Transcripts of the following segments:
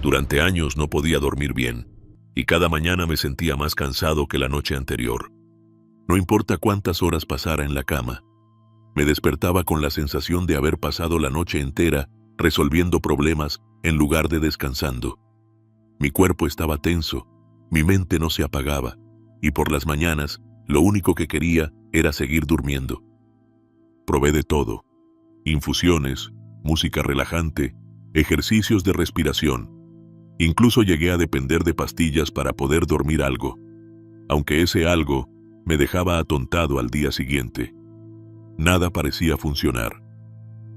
Durante años no podía dormir bien, y cada mañana me sentía más cansado que la noche anterior. No importa cuántas horas pasara en la cama, me despertaba con la sensación de haber pasado la noche entera resolviendo problemas en lugar de descansando. Mi cuerpo estaba tenso, mi mente no se apagaba, y por las mañanas lo único que quería era seguir durmiendo. Probé de todo: infusiones, música relajante, ejercicios de respiración. Incluso llegué a depender de pastillas para poder dormir algo, aunque ese algo me dejaba atontado al día siguiente. Nada parecía funcionar.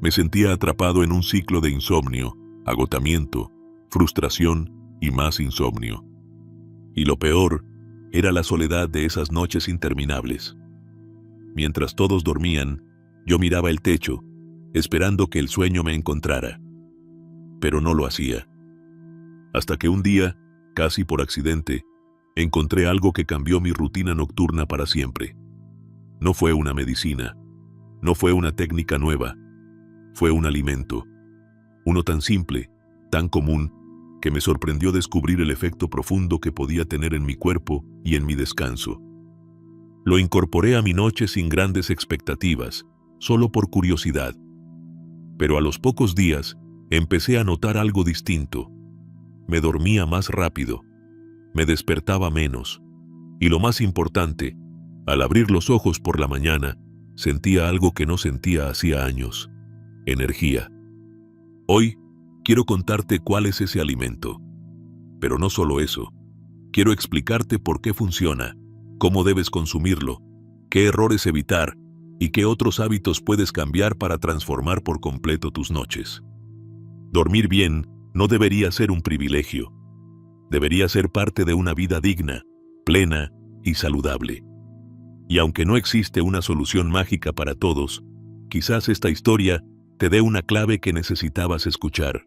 Me sentía atrapado en un ciclo de insomnio, agotamiento, frustración y más insomnio. Y lo peor era la soledad de esas noches interminables. Mientras todos dormían, yo miraba el techo, esperando que el sueño me encontrara. Pero no lo hacía. Hasta que un día, casi por accidente, encontré algo que cambió mi rutina nocturna para siempre. No fue una medicina, no fue una técnica nueva, fue un alimento. Uno tan simple, tan común, que me sorprendió descubrir el efecto profundo que podía tener en mi cuerpo y en mi descanso. Lo incorporé a mi noche sin grandes expectativas, solo por curiosidad. Pero a los pocos días, empecé a notar algo distinto. Me dormía más rápido, me despertaba menos, y lo más importante, al abrir los ojos por la mañana, sentía algo que no sentía hacía años: energía. Hoy quiero contarte cuál es ese alimento. Pero no solo eso, quiero explicarte por qué funciona, cómo debes consumirlo, qué errores evitar y qué otros hábitos puedes cambiar para transformar por completo tus noches. Dormir bien no debería ser un privilegio. Debería ser parte de una vida digna, plena y saludable. Y aunque no existe una solución mágica para todos, quizás esta historia te dé una clave que necesitabas escuchar.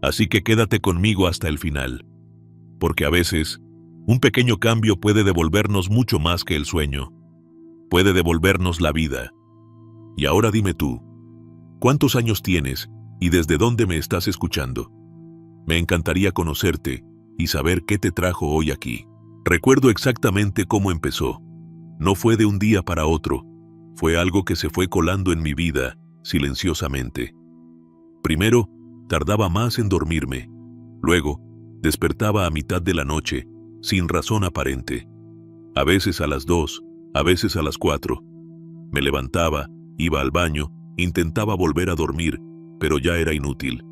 Así que quédate conmigo hasta el final. Porque a veces, un pequeño cambio puede devolvernos mucho más que el sueño. Puede devolvernos la vida. Y ahora dime tú, ¿cuántos años tienes y desde dónde me estás escuchando? Me encantaría conocerte y saber qué te trajo hoy aquí. Recuerdo exactamente cómo empezó. No fue de un día para otro. Fue algo que se fue colando en mi vida, silenciosamente. Primero, tardaba más en dormirme. Luego, despertaba a mitad de la noche, sin razón aparente. A veces a las 2, a veces a las 4. Me levantaba, iba al baño, intentaba volver a dormir, pero ya era inútil.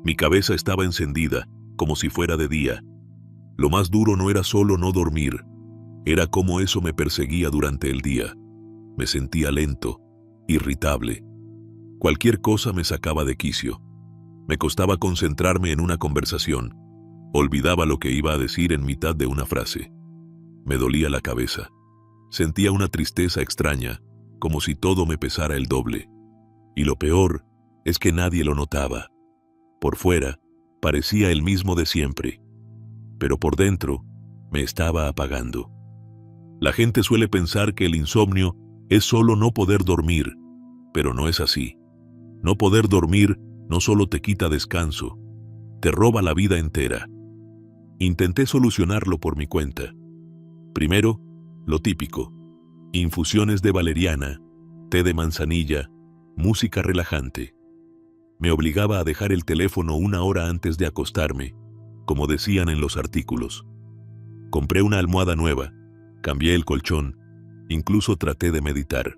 Mi cabeza estaba encendida, como si fuera de día. Lo más duro no era solo no dormir, era cómo eso me perseguía durante el día. Me sentía lento, irritable. Cualquier cosa me sacaba de quicio. Me costaba concentrarme en una conversación. Olvidaba lo que iba a decir en mitad de una frase. Me dolía la cabeza. Sentía una tristeza extraña, como si todo me pesara el doble. Y lo peor es que nadie lo notaba. Por fuera, parecía el mismo de siempre, pero por dentro me estaba apagando. La gente suele pensar que el insomnio es solo no poder dormir, pero no es así. No poder dormir no solo te quita descanso, te roba la vida entera. Intenté solucionarlo por mi cuenta. Primero, lo típico: infusiones de valeriana, té de manzanilla, música relajante. Me obligaba a dejar el teléfono 1 hora antes de acostarme, como decían en los artículos. Compré una almohada nueva, cambié el colchón, incluso traté de meditar.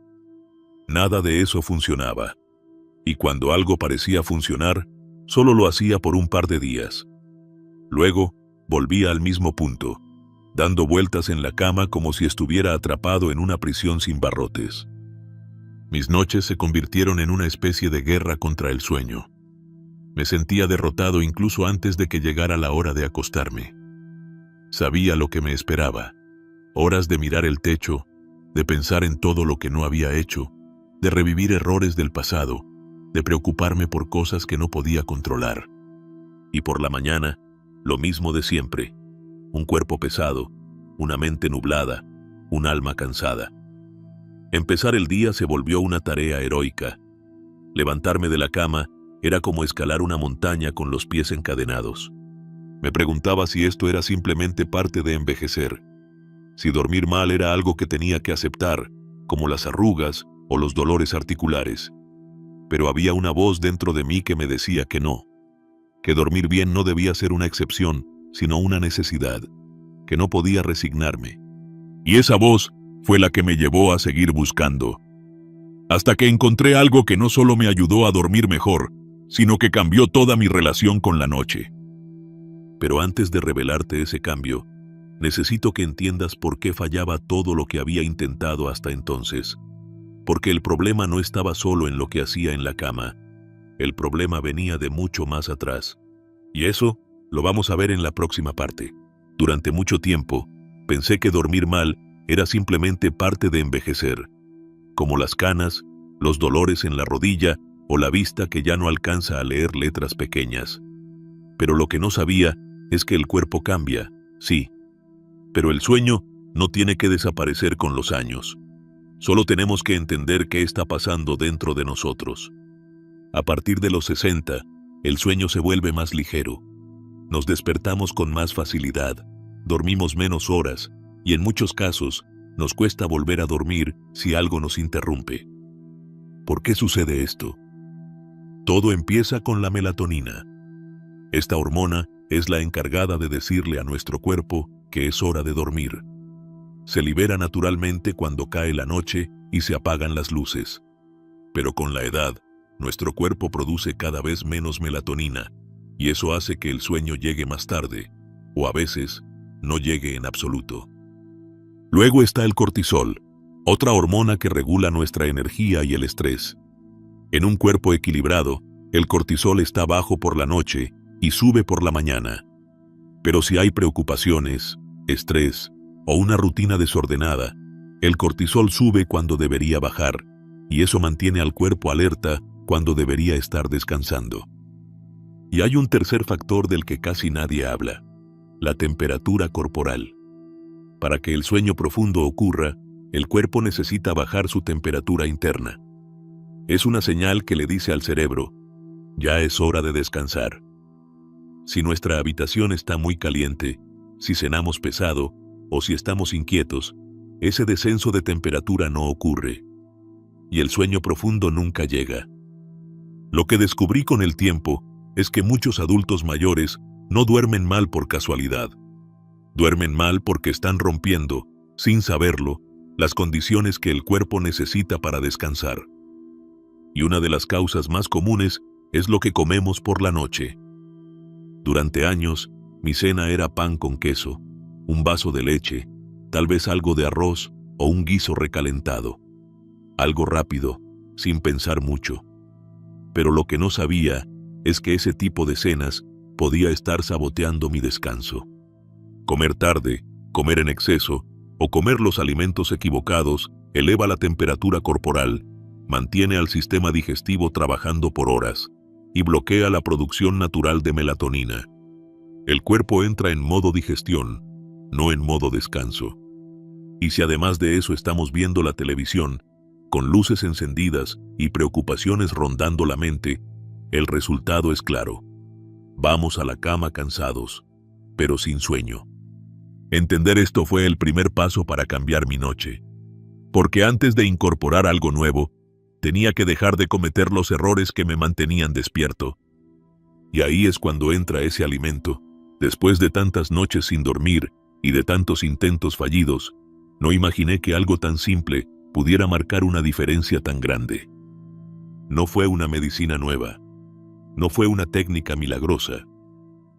Nada de eso funcionaba. Y cuando algo parecía funcionar, solo lo hacía por un par de días. Luego, volvía al mismo punto, dando vueltas en la cama como si estuviera atrapado en una prisión sin barrotes. Mis noches se convirtieron en una especie de guerra contra el sueño. Me sentía derrotado incluso antes de que llegara la hora de acostarme. Sabía lo que me esperaba: horas de mirar el techo, de pensar en todo lo que no había hecho, de revivir errores del pasado, de preocuparme por cosas que no podía controlar. Y por la mañana, lo mismo de siempre: un cuerpo pesado, una mente nublada, un alma cansada. Empezar el día se volvió una tarea heroica. Levantarme de la cama era como escalar una montaña con los pies encadenados. Me preguntaba si esto era simplemente parte de envejecer, si dormir mal era algo que tenía que aceptar, como las arrugas o los dolores articulares. Pero había una voz dentro de mí que me decía que no, que dormir bien no debía ser una excepción, sino una necesidad, que no podía resignarme. Y esa voz fue la que me llevó a seguir buscando, hasta que encontré algo que no solo me ayudó a dormir mejor, sino que cambió toda mi relación con la noche. Pero antes de revelarte ese cambio, necesito que entiendas por qué fallaba todo lo que había intentado hasta entonces. Porque el problema no estaba solo en lo que hacía en la cama. El problema venía de mucho más atrás. Y eso lo vamos a ver en la próxima parte. Durante mucho tiempo, pensé que dormir mal era simplemente parte de envejecer, como las canas, los dolores en la rodilla o la vista que ya no alcanza a leer letras pequeñas. Pero lo que no sabía es que el cuerpo cambia, sí, pero el sueño no tiene que desaparecer con los años. Solo tenemos que entender qué está pasando dentro de nosotros. A partir de los 60, el sueño se vuelve más ligero. Nos despertamos con más facilidad, dormimos menos horas y en muchos casos nos cuesta volver a dormir si algo nos interrumpe. ¿Por qué sucede esto? Todo empieza con la melatonina. Esta hormona es la encargada de decirle a nuestro cuerpo que es hora de dormir. Se libera naturalmente cuando cae la noche y se apagan las luces. Pero con la edad, nuestro cuerpo produce cada vez menos melatonina, y eso hace que el sueño llegue más tarde, o a veces, no llegue en absoluto. Luego está el cortisol, otra hormona que regula nuestra energía y el estrés. En un cuerpo equilibrado, el cortisol está bajo por la noche y sube por la mañana. Pero si hay preocupaciones, estrés o una rutina desordenada, el cortisol sube cuando debería bajar, y eso mantiene al cuerpo alerta cuando debería estar descansando. Y hay un tercer factor del que casi nadie habla: la temperatura corporal. Para que el sueño profundo ocurra, el cuerpo necesita bajar su temperatura interna. Es una señal que le dice al cerebro: ya es hora de descansar. Si nuestra habitación está muy caliente, si cenamos pesado o si estamos inquietos, ese descenso de temperatura no ocurre. Y el sueño profundo nunca llega. Lo que descubrí con el tiempo es que muchos adultos mayores no duermen mal por casualidad. Duermen mal porque están rompiendo, sin saberlo, las condiciones que el cuerpo necesita para descansar. Y una de las causas más comunes es lo que comemos por la noche. Durante años, mi cena era pan con queso, un vaso de leche, tal vez algo de arroz o un guiso recalentado. Algo rápido, sin pensar mucho. Pero lo que no sabía es que ese tipo de cenas podía estar saboteando mi descanso. Comer tarde, comer en exceso o comer los alimentos equivocados eleva la temperatura corporal, mantiene al sistema digestivo trabajando por horas y bloquea la producción natural de melatonina. El cuerpo entra en modo digestión, no en modo descanso. Y si además de eso estamos viendo la televisión, con luces encendidas y preocupaciones rondando la mente, el resultado es claro. Vamos a la cama cansados, pero sin sueño. Entender esto fue el primer paso para cambiar mi noche. Porque antes de incorporar algo nuevo, tenía que dejar de cometer los errores que me mantenían despierto. Y ahí es cuando entra ese alimento. Después de tantas noches sin dormir y de tantos intentos fallidos, no imaginé que algo tan simple pudiera marcar una diferencia tan grande. No fue una medicina nueva. No fue una técnica milagrosa.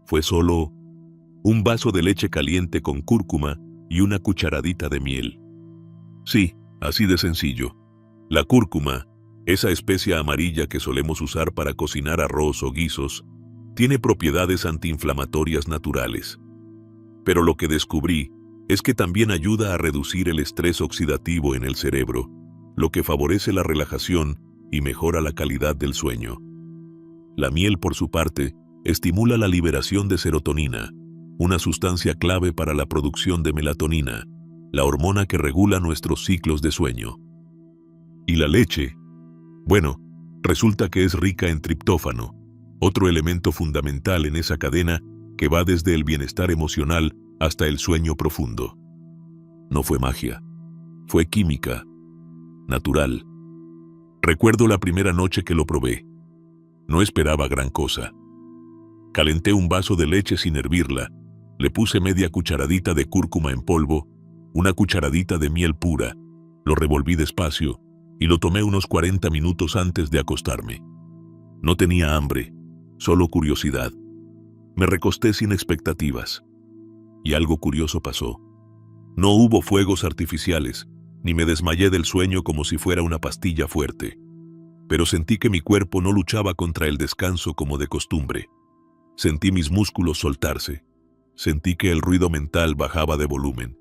Fue solo un vaso de leche caliente con cúrcuma y una cucharadita de miel. Sí, así de sencillo. La cúrcuma, esa especia amarilla que solemos usar para cocinar arroz o guisos, tiene propiedades antiinflamatorias naturales. Pero lo que descubrí es que también ayuda a reducir el estrés oxidativo en el cerebro, lo que favorece la relajación y mejora la calidad del sueño. La miel, por su parte, estimula la liberación de serotonina, una sustancia clave para la producción de melatonina, la hormona que regula nuestros ciclos de sueño. ¿Y la leche? Bueno, resulta que es rica en triptófano, otro elemento fundamental en esa cadena que va desde el bienestar emocional hasta el sueño profundo. No fue magia, fue química, natural. Recuerdo la primera noche que lo probé. No esperaba gran cosa. Calenté un vaso de leche sin hervirla, le puse media cucharadita de cúrcuma en polvo, una cucharadita de miel pura, lo revolví despacio y lo tomé unos 40 minutos antes de acostarme. No tenía hambre, solo curiosidad. Me recosté sin expectativas. Y algo curioso pasó. No hubo fuegos artificiales, ni me desmayé del sueño como si fuera una pastilla fuerte. Pero sentí que mi cuerpo no luchaba contra el descanso como de costumbre. Sentí mis músculos soltarse. Sentí que el ruido mental bajaba de volumen.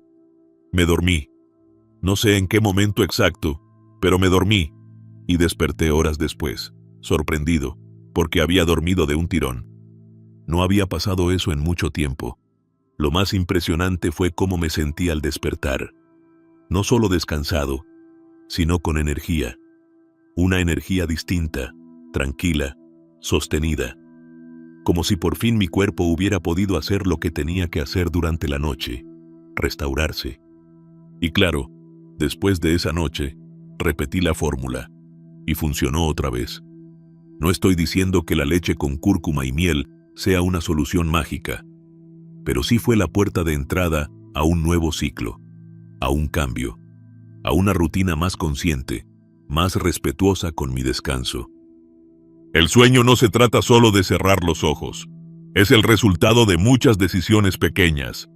Me dormí. No sé en qué momento exacto, pero me dormí y desperté horas después, sorprendido, porque había dormido de un tirón. No había pasado eso en mucho tiempo. Lo más impresionante fue cómo me sentí al despertar. No solo descansado, sino con energía. Una energía distinta, tranquila, sostenida. Como si por fin mi cuerpo hubiera podido hacer lo que tenía que hacer durante la noche, restaurarse. Y claro, después de esa noche, repetí la fórmula, y funcionó otra vez. No estoy diciendo que la leche con cúrcuma y miel sea una solución mágica, pero sí fue la puerta de entrada a un nuevo ciclo, a un cambio, a una rutina más consciente, más respetuosa con mi descanso. El sueño no se trata solo de cerrar los ojos. Es el resultado de muchas decisiones pequeñas.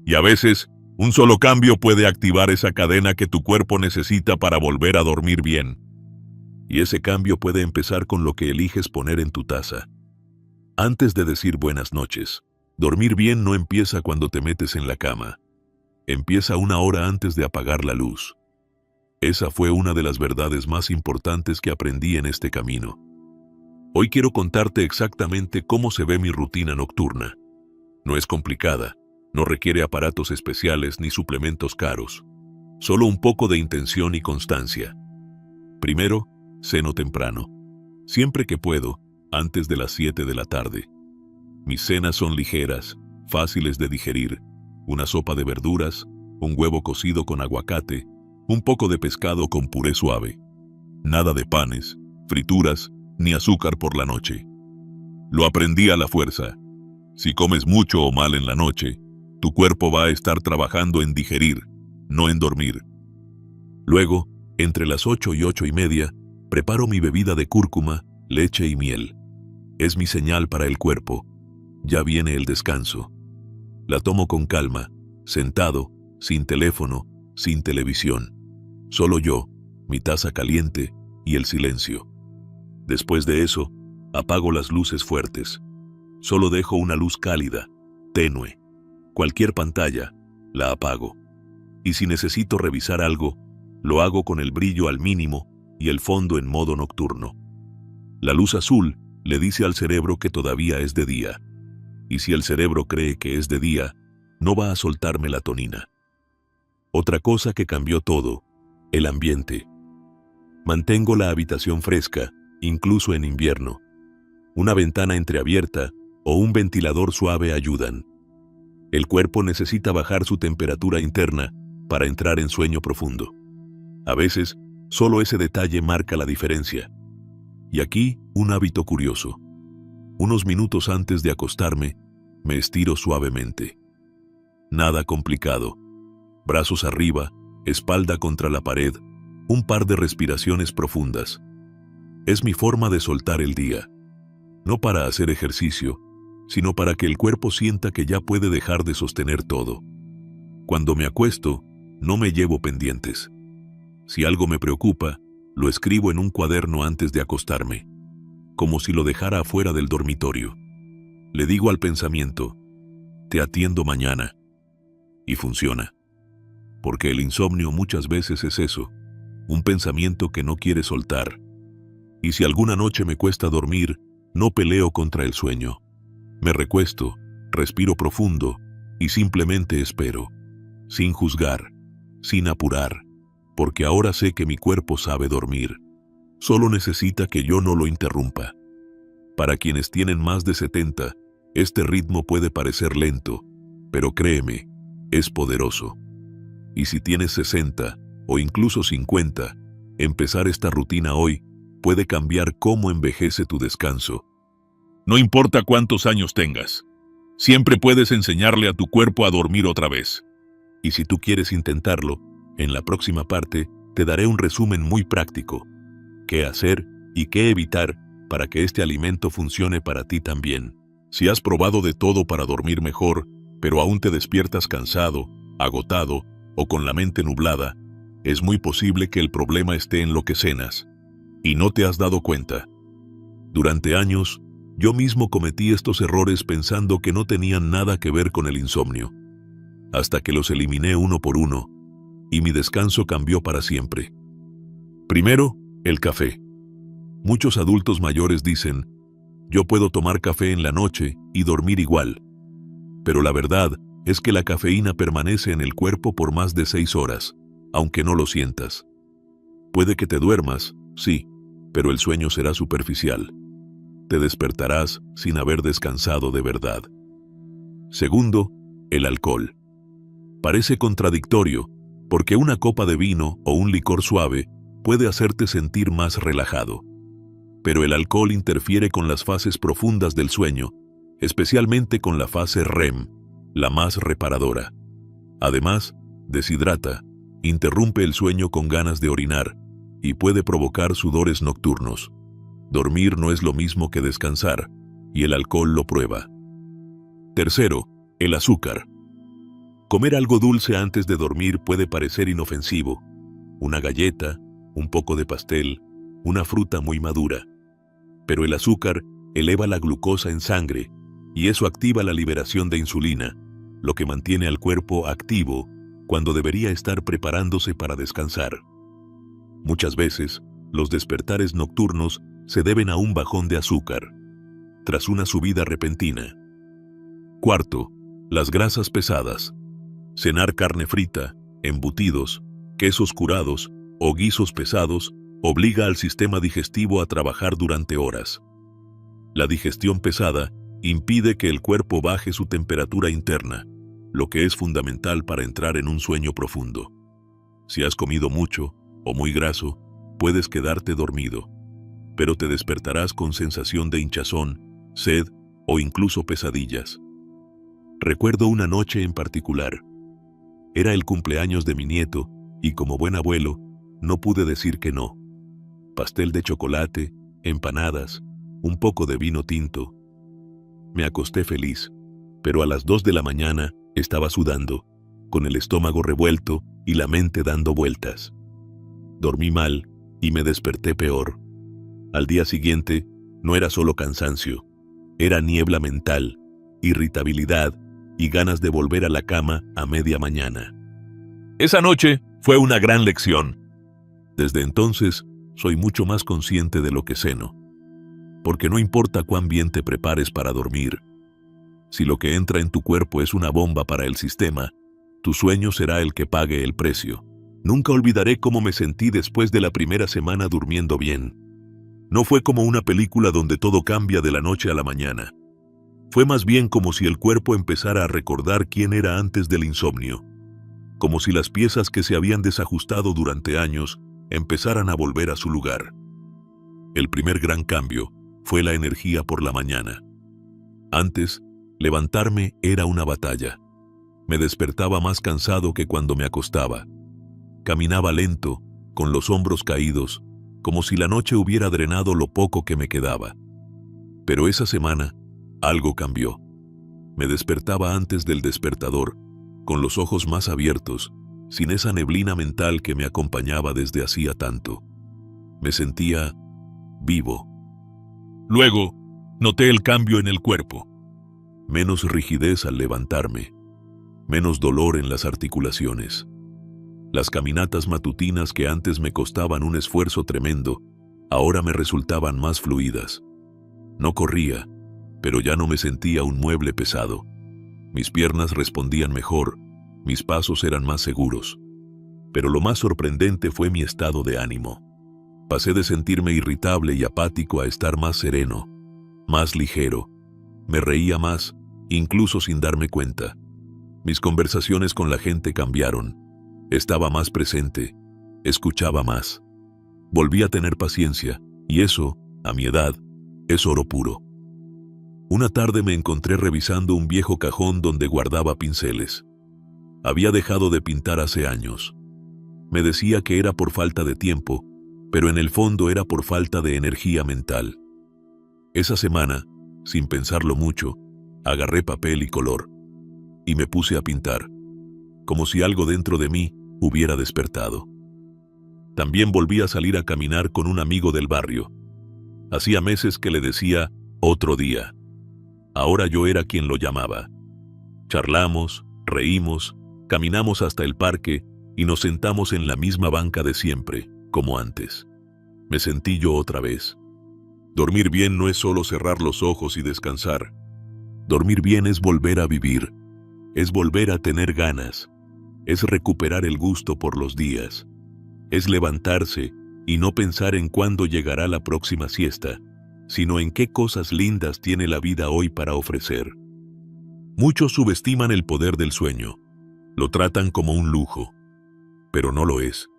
Y a veces, un solo cambio puede activar esa cadena que tu cuerpo necesita para volver a dormir bien. Y ese cambio puede empezar con lo que eliges poner en tu taza. Antes de decir buenas noches, dormir bien no empieza cuando te metes en la cama. Empieza una hora antes de apagar la luz. Esa fue una de las verdades más importantes que aprendí en este camino. Hoy quiero contarte exactamente cómo se ve mi rutina nocturna. No es complicada, no requiere aparatos especiales ni suplementos caros. Solo un poco de intención y constancia. Primero, ceno temprano. Siempre que puedo, antes de las 7 de la tarde. Mis cenas son ligeras, fáciles de digerir. Una sopa de verduras, un huevo cocido con aguacate, un poco de pescado con puré suave. Nada de panes, frituras, ni azúcar por la noche. Lo aprendí a la fuerza. Si comes mucho o mal en la noche, tu cuerpo va a estar trabajando en digerir, no en dormir. Luego, entre las 8 y 8:30, preparo mi bebida de cúrcuma, leche y miel. Es mi señal para el cuerpo. Ya viene el descanso. La tomo con calma, sentado, sin teléfono, sin televisión. Solo yo, mi taza caliente y el silencio. Después de eso, apago las luces fuertes. Solo dejo una luz cálida, tenue. Cualquier pantalla, la apago. Y si necesito revisar algo, lo hago con el brillo al mínimo y el fondo en modo nocturno. La luz azul le dice al cerebro que todavía es de día. Y si el cerebro cree que es de día, no va a soltar melatonina. Otra cosa que cambió todo, el ambiente. Mantengo la habitación fresca, incluso en invierno. Una ventana entreabierta o un ventilador suave ayudan. El cuerpo necesita bajar su temperatura interna para entrar en sueño profundo. A veces, solo ese detalle marca la diferencia. Y aquí, un hábito curioso. Unos minutos antes de acostarme, me estiro suavemente. Nada complicado. Brazos arriba, espalda contra la pared, un par de respiraciones profundas. Es mi forma de soltar el día. No para hacer ejercicio, sino para que el cuerpo sienta que ya puede dejar de sostener todo. Cuando me acuesto, no me llevo pendientes. Si algo me preocupa, lo escribo en un cuaderno antes de acostarme, como si lo dejara afuera del dormitorio. Le digo al pensamiento, te atiendo mañana. Y funciona. Porque el insomnio muchas veces es eso, un pensamiento que no quiere soltar. Y si alguna noche me cuesta dormir, no peleo contra el sueño. Me recuesto, respiro profundo y simplemente espero, sin juzgar, sin apurar, porque ahora sé que mi cuerpo sabe dormir. Solo necesita que yo no lo interrumpa. Para quienes tienen más de 70, Este ritmo puede parecer lento, pero créeme, es poderoso. Y si tienes 60 o incluso 50, empezar esta rutina hoy puede cambiar cómo envejece tu descanso. No importa cuántos años tengas, siempre puedes enseñarle a tu cuerpo a dormir otra vez. Y si tú quieres intentarlo, en la próxima parte te daré un resumen muy práctico. Qué hacer y qué evitar para que este alimento funcione para ti también. Si has probado de todo para dormir mejor, pero aún te despiertas cansado, agotado o con la mente nublada, es muy posible que el problema esté en lo que cenas y no te has dado cuenta. Durante años, yo mismo cometí estos errores pensando que no tenían nada que ver con el insomnio, hasta que los eliminé uno por uno, y mi descanso cambió para siempre. Primero, el café. Muchos adultos mayores dicen, yo puedo tomar café en la noche y dormir igual. Pero la verdad es que la cafeína permanece en el cuerpo por más de 6 horas, aunque no lo sientas. Puede que te duermas, sí, pero el sueño será superficial. Te despertarás sin haber descansado de verdad. Segundo, el alcohol. Parece contradictorio, porque una copa de vino o un licor suave puede hacerte sentir más relajado. Pero el alcohol interfiere con las fases profundas del sueño, especialmente con la fase REM, la más reparadora. Además, deshidrata, interrumpe el sueño con ganas de orinar y puede provocar sudores nocturnos. Dormir no es lo mismo que descansar, y el alcohol lo prueba. Tercero, el azúcar. Comer algo dulce antes de dormir puede parecer inofensivo. Una galleta, un poco de pastel, una fruta muy madura. Pero el azúcar eleva la glucosa en sangre y eso activa la liberación de insulina, lo que mantiene al cuerpo activo cuando debería estar preparándose para descansar. Muchas veces, los despertares nocturnos se deben a un bajón de azúcar, tras una subida repentina. Cuarto, las grasas pesadas. Cenar carne frita, embutidos, quesos curados o guisos pesados obliga al sistema digestivo a trabajar durante horas. La digestión pesada impide que el cuerpo baje su temperatura interna, lo que es fundamental para entrar en un sueño profundo. Si has comido mucho o muy graso, puedes quedarte dormido, pero te despertarás con sensación de hinchazón, sed o incluso pesadillas. Recuerdo una noche en particular. Era el cumpleaños de mi nieto y como buen abuelo, no pude decir que no. Pastel de chocolate, empanadas, un poco de vino tinto. Me acosté feliz, pero a las 2 de la mañana estaba sudando, con el estómago revuelto y la mente dando vueltas. Dormí mal y me desperté peor. Al día siguiente, no era solo cansancio, era niebla mental, irritabilidad y ganas de volver a la cama a media mañana. Esa noche fue una gran lección. Desde entonces, soy mucho más consciente de lo que ceno. Porque no importa cuán bien te prepares para dormir, si lo que entra en tu cuerpo es una bomba para el sistema, tu sueño será el que pague el precio. Nunca olvidaré cómo me sentí después de la primera semana durmiendo bien. No fue como una película donde todo cambia de la noche a la mañana. Fue más bien como si el cuerpo empezara a recordar quién era antes del insomnio. Como si las piezas que se habían desajustado durante años empezaran a volver a su lugar. El primer gran cambio fue la energía por la mañana. Antes, levantarme era una batalla. Me despertaba más cansado que cuando me acostaba. Caminaba lento, con los hombros caídos, como si la noche hubiera drenado lo poco que me quedaba. Pero esa semana, algo cambió. Me despertaba antes del despertador, con los ojos más abiertos, sin esa neblina mental que me acompañaba desde hacía tanto. Me sentía vivo. Luego, noté el cambio en el cuerpo. Menos rigidez al levantarme, menos dolor en las articulaciones. Las caminatas matutinas que antes me costaban un esfuerzo tremendo, ahora me resultaban más fluidas. No corría, pero ya no me sentía un mueble pesado. Mis piernas respondían mejor, mis pasos eran más seguros. Pero lo más sorprendente fue mi estado de ánimo. Pasé de sentirme irritable y apático a estar más sereno, más ligero. Me reía más, incluso sin darme cuenta. Mis conversaciones con la gente cambiaron. Estaba más presente, escuchaba más. Volví a tener paciencia, y eso, a mi edad, es oro puro. Una tarde me encontré revisando un viejo cajón donde guardaba pinceles. Había dejado de pintar hace años. Me decía que era por falta de tiempo, pero en el fondo era por falta de energía mental. Esa semana, sin pensarlo mucho, agarré papel y color, y me puse a pintar, como si algo dentro de mí hubiera despertado. También volví a salir a caminar con un amigo del barrio. Hacía meses que le decía otro día. Ahora yo era quien lo llamaba. Charlamos, reímos, caminamos hasta el parque y nos sentamos en la misma banca de siempre, como antes. Me sentí yo otra vez. Dormir bien no es solo cerrar los ojos y descansar. Dormir bien es volver a vivir, es volver a tener ganas, es recuperar el gusto por los días, es levantarse y no pensar en cuándo llegará la próxima siesta, sino en qué cosas lindas tiene la vida hoy para ofrecer. Muchos subestiman el poder del sueño, lo tratan como un lujo, pero no lo es.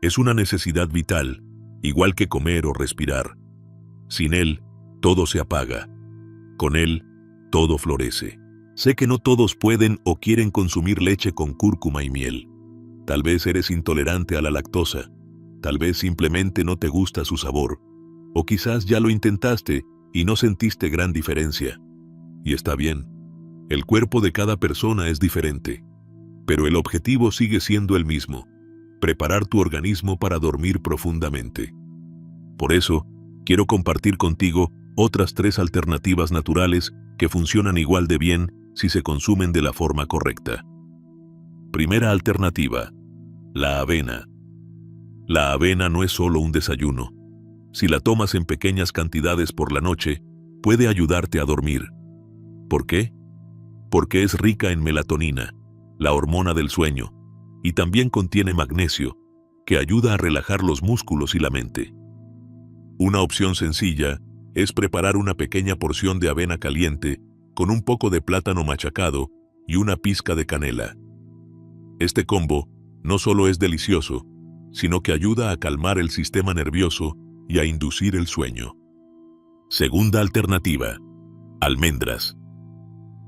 Es una necesidad vital, igual que comer o respirar. Sin él, todo se apaga. Con él, todo florece. Sé que no todos pueden o quieren consumir leche con cúrcuma y miel. Tal vez eres intolerante a la lactosa. Tal vez simplemente no te gusta su sabor. O quizás ya lo intentaste y no sentiste gran diferencia. Y está bien. El cuerpo de cada persona es diferente. Pero el objetivo sigue siendo el mismo: preparar tu organismo para dormir profundamente. Por eso, quiero compartir contigo otras 3 alternativas naturales que funcionan igual de bien si se consumen de la forma correcta. Primera alternativa: la avena. La avena no es solo un desayuno. Si la tomas en pequeñas cantidades por la noche, puede ayudarte a dormir. ¿Por qué? Porque es rica en melatonina, la hormona del sueño, y también contiene magnesio, que ayuda a relajar los músculos y la mente. Una opción sencilla es preparar una pequeña porción de avena caliente con un poco de plátano machacado y una pizca de canela. Este combo no solo es delicioso, sino que ayuda a calmar el sistema nervioso y a inducir el sueño. Segunda alternativa: almendras.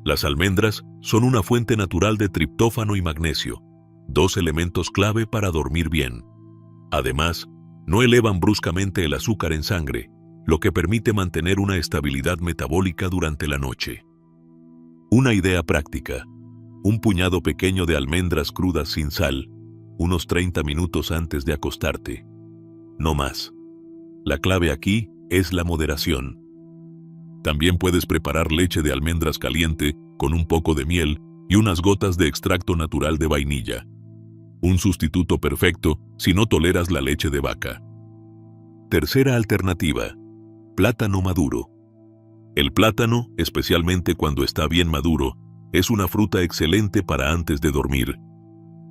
Las almendras son una fuente natural de triptófano y magnesio, 2 elementos clave para dormir bien. Además, no elevan bruscamente el azúcar en sangre, lo que permite mantener una estabilidad metabólica durante la noche. Una idea práctica: un puñado pequeño de almendras crudas sin sal, unos 30 minutos antes de acostarte. No más. La clave aquí es la moderación. También puedes preparar leche de almendras caliente con un poco de miel y unas gotas de extracto natural de vainilla. Un sustituto perfecto si no toleras la leche de vaca. Tercera alternativa: plátano maduro. El plátano, especialmente cuando está bien maduro, es una fruta excelente para antes de dormir.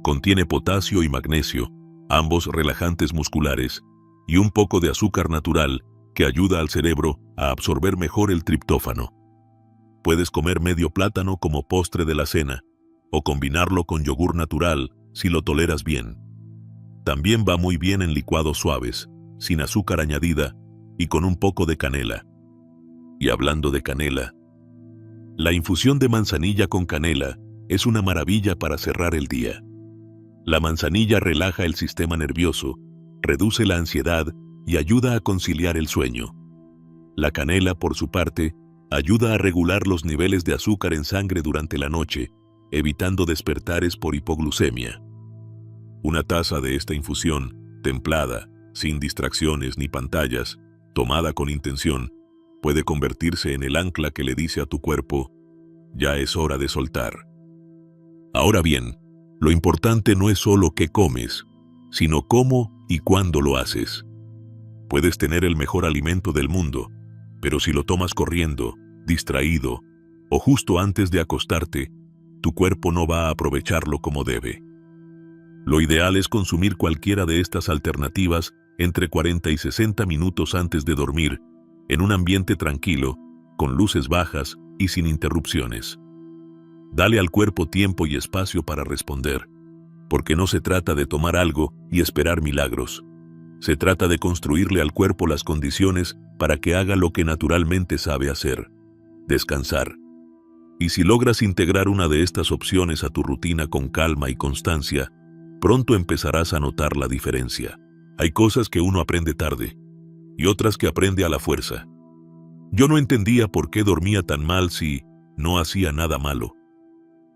Contiene potasio y magnesio, ambos relajantes musculares, y un poco de azúcar natural que ayuda al cerebro a absorber mejor el triptófano. Puedes comer medio plátano como postre de la cena, o combinarlo con yogur natural si lo toleras bien. También va muy bien en licuados suaves, sin azúcar añadida y con un poco de canela. Y hablando de canela, la infusión de manzanilla con canela es una maravilla para cerrar el día. La manzanilla relaja el sistema nervioso, reduce la ansiedad y ayuda a conciliar el sueño. La canela, por su parte, ayuda a regular los niveles de azúcar en sangre durante la noche, evitando despertares por hipoglucemia. Una taza de esta infusión, templada, sin distracciones ni pantallas, tomada con intención, puede convertirse en el ancla que le dice a tu cuerpo: ya es hora de soltar. Ahora bien, lo importante no es solo qué comes, sino cómo y cuándo lo haces. Puedes tener el mejor alimento del mundo, pero si lo tomas corriendo, distraído o justo antes de acostarte, tu cuerpo no va a aprovecharlo como debe. Lo ideal es consumir cualquiera de estas alternativas entre 40 y 60 minutos antes de dormir, en un ambiente tranquilo, con luces bajas y sin interrupciones. Dale al cuerpo tiempo y espacio para responder, porque no se trata de tomar algo y esperar milagros. Se trata de construirle al cuerpo las condiciones para que haga lo que naturalmente sabe hacer: descansar. Y si logras integrar una de estas opciones a tu rutina con calma y constancia, pronto empezarás a notar la diferencia. Hay cosas que uno aprende tarde, y otras que aprende a la fuerza. Yo no entendía por qué dormía tan mal si no hacía nada malo.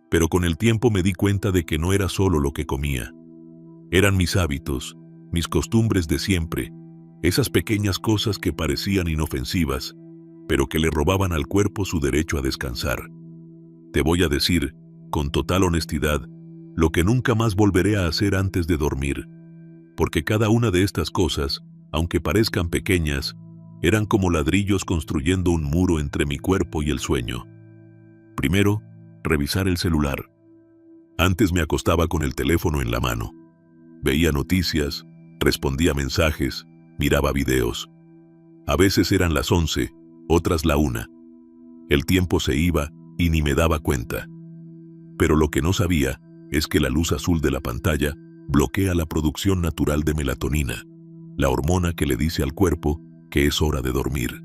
Pero con el tiempo me di cuenta de que no era solo lo que comía. Eran mis hábitos, mis costumbres de siempre, esas pequeñas cosas que parecían inofensivas, pero que le robaban al cuerpo su derecho a descansar. Te voy a decir, con total honestidad, lo que nunca más volveré a hacer antes de dormir, porque cada una de estas cosas, aunque parezcan pequeñas, eran como ladrillos construyendo un muro entre mi cuerpo y el sueño. Primero, revisar el celular. Antes me acostaba con el teléfono en la mano. Veía noticias, respondía mensajes, miraba videos. A veces eran las 11, otras la 1. El tiempo se iba y ni me daba cuenta. Pero lo que no sabía es que la luz azul de la pantalla bloquea la producción natural de melatonina, la hormona que le dice al cuerpo que es hora de dormir.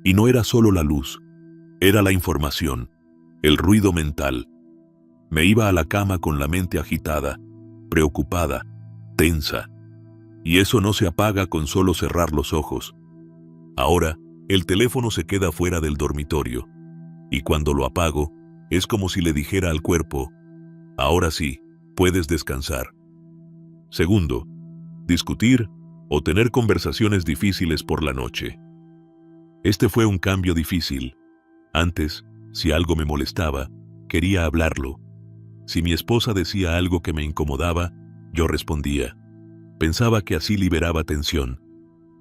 Y no era solo la luz, era la información, el ruido mental. Me iba a la cama con la mente agitada, preocupada, tensa. Y eso no se apaga con solo cerrar los ojos. Ahora, el teléfono se queda fuera del dormitorio, y cuando lo apago, es como si le dijera al cuerpo: ahora sí, puedes descansar. Segundo, discutir o tener conversaciones difíciles por la noche. Este fue un cambio difícil. Antes, si algo me molestaba, quería hablarlo. Si mi esposa decía algo que me incomodaba, yo respondía. Pensaba que así liberaba tensión,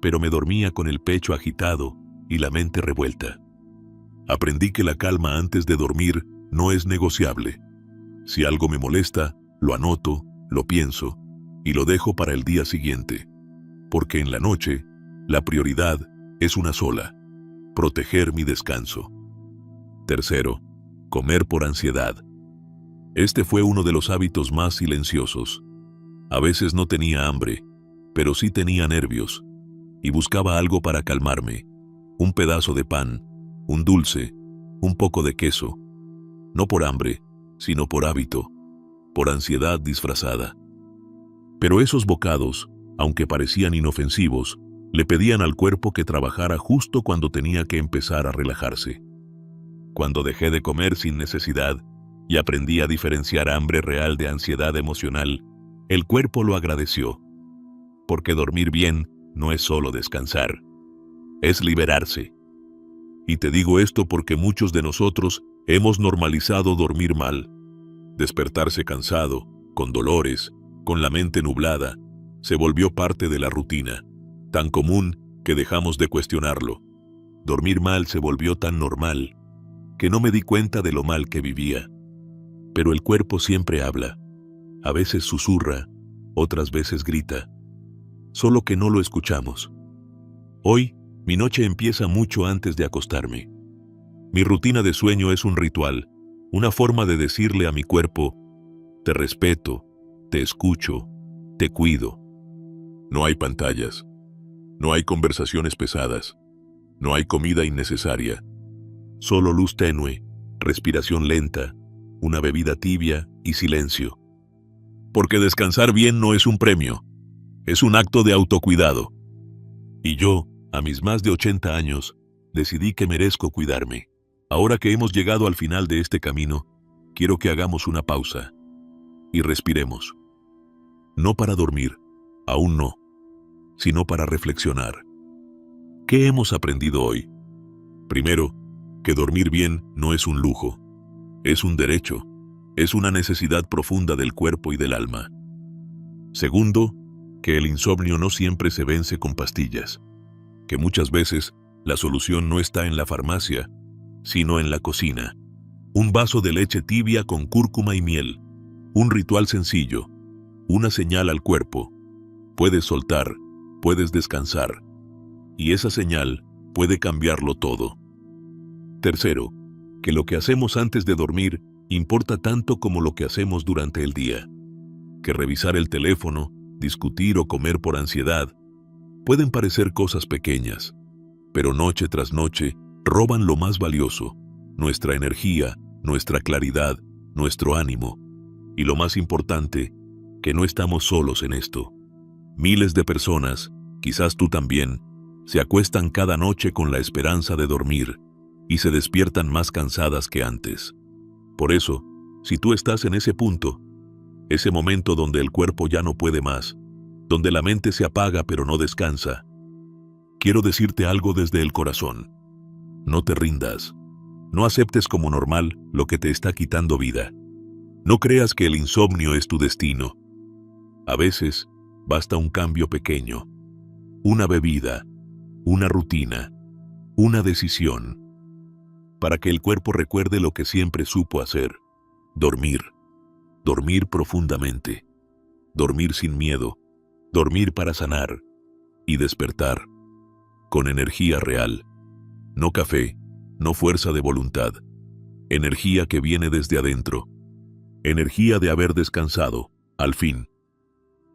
pero me dormía con el pecho agitado y la mente revuelta. Aprendí que la calma antes de dormir no es negociable. Si algo me molesta, lo anoto, lo pienso y lo dejo para el día siguiente. Porque en la noche, la prioridad es una sola: proteger mi descanso. Tercero, comer por ansiedad. Este fue uno de los hábitos más silenciosos. A veces no tenía hambre, pero sí tenía nervios, y buscaba algo para calmarme: un pedazo de pan, un dulce, un poco de queso. No por hambre, sino por hábito, por ansiedad disfrazada. Pero esos bocados, aunque parecían inofensivos, le pedían al cuerpo que trabajara justo cuando tenía que empezar a relajarse. Cuando dejé de comer sin necesidad y aprendí a diferenciar hambre real de ansiedad emocional, el cuerpo lo agradeció. Porque dormir bien no es solo descansar, es liberarse. Y te digo esto porque muchos de nosotros hemos normalizado dormir mal. Despertarse cansado, con dolores, con la mente nublada, se volvió parte de la rutina, tan común que dejamos de cuestionarlo. Dormir mal se volvió tan normal que no me di cuenta de lo mal que vivía. Pero el cuerpo siempre habla. A veces susurra, otras veces grita. Solo que no lo escuchamos. Hoy, mi noche empieza mucho antes de acostarme. Mi rutina de sueño es un ritual, una forma de decirle a mi cuerpo: te respeto, te escucho, te cuido. No hay pantallas, no hay conversaciones pesadas, no hay comida innecesaria. Solo luz tenue, respiración lenta, una bebida tibia y silencio. Porque descansar bien no es un premio, es un acto de autocuidado. Y yo, a mis más de 80 años, decidí que merezco cuidarme. Ahora que hemos llegado al final de este camino, quiero que hagamos una pausa y respiremos. No para dormir, aún no, sino para reflexionar. ¿Qué hemos aprendido hoy? Primero, que dormir bien no es un lujo, es un derecho, es una necesidad profunda del cuerpo y del alma. Segundo, que el insomnio no siempre se vence con pastillas, que muchas veces la solución no está en la farmacia, sino en la cocina. Un vaso de leche tibia con cúrcuma y miel, un ritual sencillo, una señal al cuerpo. Puedes soltar, puedes descansar, y esa señal puede cambiarlo todo. Tercero, que lo que hacemos antes de dormir importa tanto como lo que hacemos durante el día. Que revisar el teléfono, discutir o comer por ansiedad pueden parecer cosas pequeñas, pero noche tras noche roban lo más valioso: nuestra energía, nuestra claridad, nuestro ánimo. Y lo más importante, que no estamos solos en esto. Miles de personas, quizás tú también, se acuestan cada noche con la esperanza de dormir y se despiertan más cansadas que antes. Por eso, si tú estás en ese punto, ese momento donde el cuerpo ya no puede más, donde la mente se apaga pero no descansa, quiero decirte algo desde el corazón. No te rindas. No aceptes como normal lo que te está quitando vida. No creas que el insomnio es tu destino. A veces, basta un cambio pequeño, una bebida, una rutina, una decisión, para que el cuerpo recuerde lo que siempre supo hacer: dormir. Dormir profundamente. Dormir sin miedo. Dormir para sanar. Y despertar. Con energía real. No café, no fuerza de voluntad. Energía que viene desde adentro. Energía de haber descansado, al fin.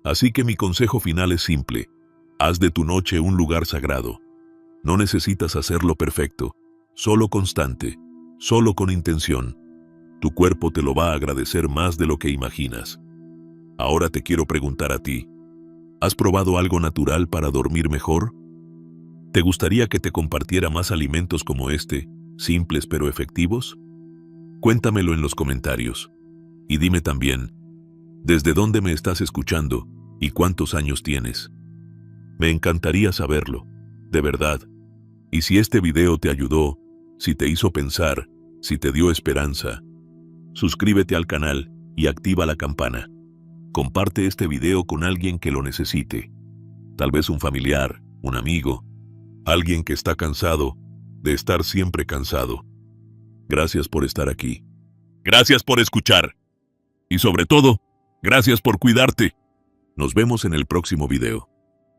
Así que mi consejo final es simple: haz de tu noche un lugar sagrado. No necesitas hacerlo perfecto, solo constante, solo con intención. Tu cuerpo te lo va a agradecer más de lo que imaginas. Ahora te quiero preguntar a ti: ¿has probado algo natural para dormir mejor? ¿Te gustaría que te compartiera más alimentos como este, simples pero efectivos? Cuéntamelo en los comentarios. Y dime también, ¿desde dónde me estás escuchando y cuántos años tienes? Me encantaría saberlo, de verdad. Y si este video te ayudó, si te hizo pensar, si te dio esperanza, suscríbete al canal y activa la campana. Comparte este video con alguien que lo necesite. Tal vez un familiar, un amigo, alguien que está cansado de estar siempre cansado. Gracias por estar aquí. Gracias por escuchar. Y sobre todo, gracias por cuidarte. Nos vemos en el próximo video.